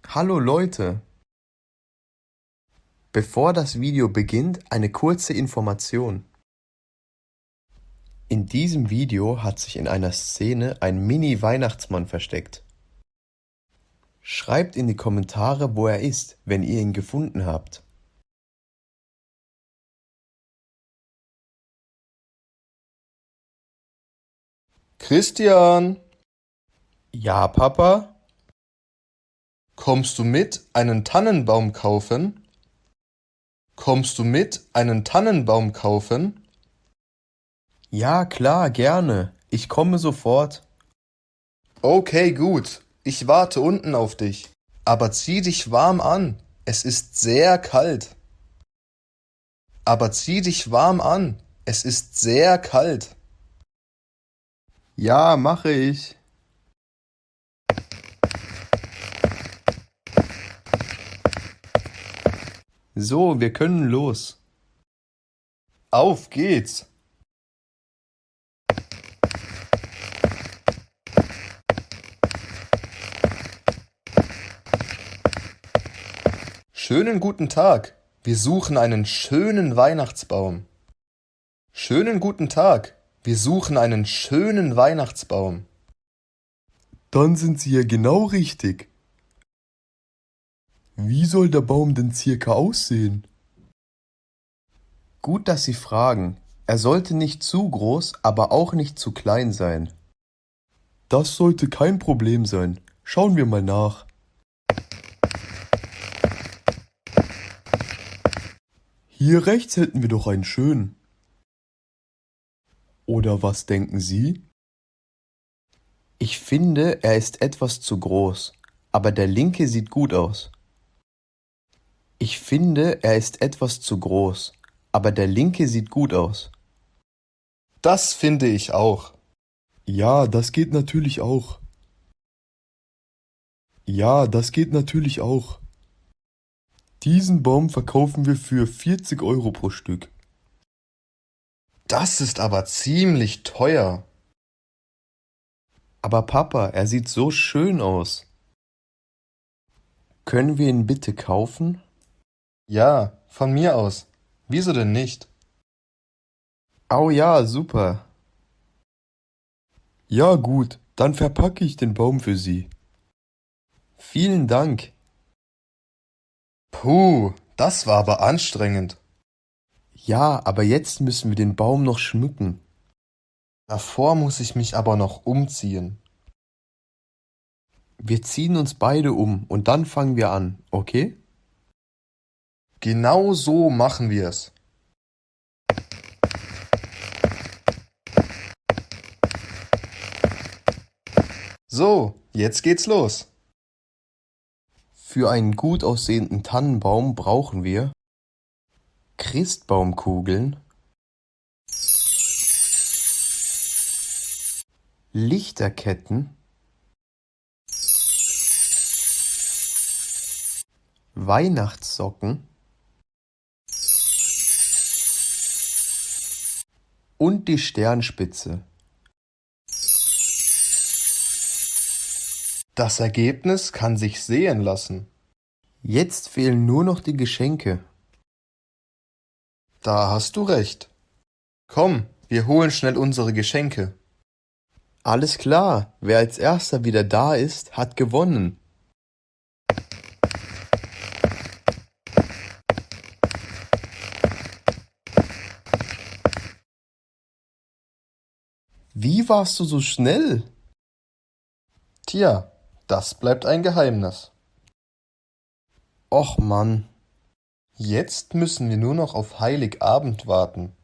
Hallo Leute! Bevor das Video beginnt, eine kurze Information. In diesem Video hat sich in einer Szene ein Mini-Weihnachtsmann versteckt. Schreibt in die Kommentare, wo er ist, wenn ihr ihn gefunden habt. Christian, Ja, Papa? kommst du mit einen Tannenbaum kaufen? Kommst du mit einen Tannenbaum kaufen? Ja, klar, gerne. Ich komme sofort. Okay, gut. Ich warte unten auf dich. Aber zieh dich warm an. Es ist sehr kalt. Aber zieh dich warm an. Es ist sehr kalt. Ja, mache ich. So, wir können los. Auf geht's. Schönen guten Tag. Wir suchen einen schönen Weihnachtsbaum. Schönen guten Tag. Wir suchen einen schönen Weihnachtsbaum. Dann sind Sie ja genau richtig. Wie soll der Baum denn circa aussehen? Gut, dass Sie fragen. Er sollte nicht zu groß, aber auch nicht zu klein sein. Das sollte kein Problem sein. Schauen wir mal nach. Hier rechts hätten wir doch einen schönen. Oder was denken Sie? Ich finde, er ist etwas zu groß, aber der linke sieht gut aus. Ich finde, er ist etwas zu groß, aber der linke sieht gut aus. Das finde ich auch. Ja, das geht natürlich auch. Ja, das geht natürlich auch. Diesen Baum verkaufen wir für 40 Euro pro Stück. Das ist aber ziemlich teuer. Aber Papa, er sieht so schön aus. Können wir ihn bitte kaufen? Ja, von mir aus. Wieso denn nicht? Oh ja, super. Ja gut, dann verpacke ich den Baum für Sie. Vielen Dank. Puh, das war aber anstrengend. Ja, aber jetzt müssen wir den Baum noch schmücken. Davor muss ich mich aber noch umziehen. Wir ziehen uns beide um und dann fangen wir an, okay? Genau so machen wir es. So, jetzt geht's los. Für einen gut aussehenden Tannenbaum brauchen wir Christbaumkugeln, Lichterketten, Weihnachtssocken und die Sternspitze. Das Ergebnis kann sich sehen lassen. Jetzt fehlen nur noch die Geschenke. Da hast du recht. Komm, wir holen schnell unsere Geschenke. Alles klar, wer als erster wieder da ist, hat gewonnen. Wie warst du so schnell? Tja, das bleibt ein Geheimnis. Och Mann, Jetzt müssen wir nur noch auf Heiligabend warten.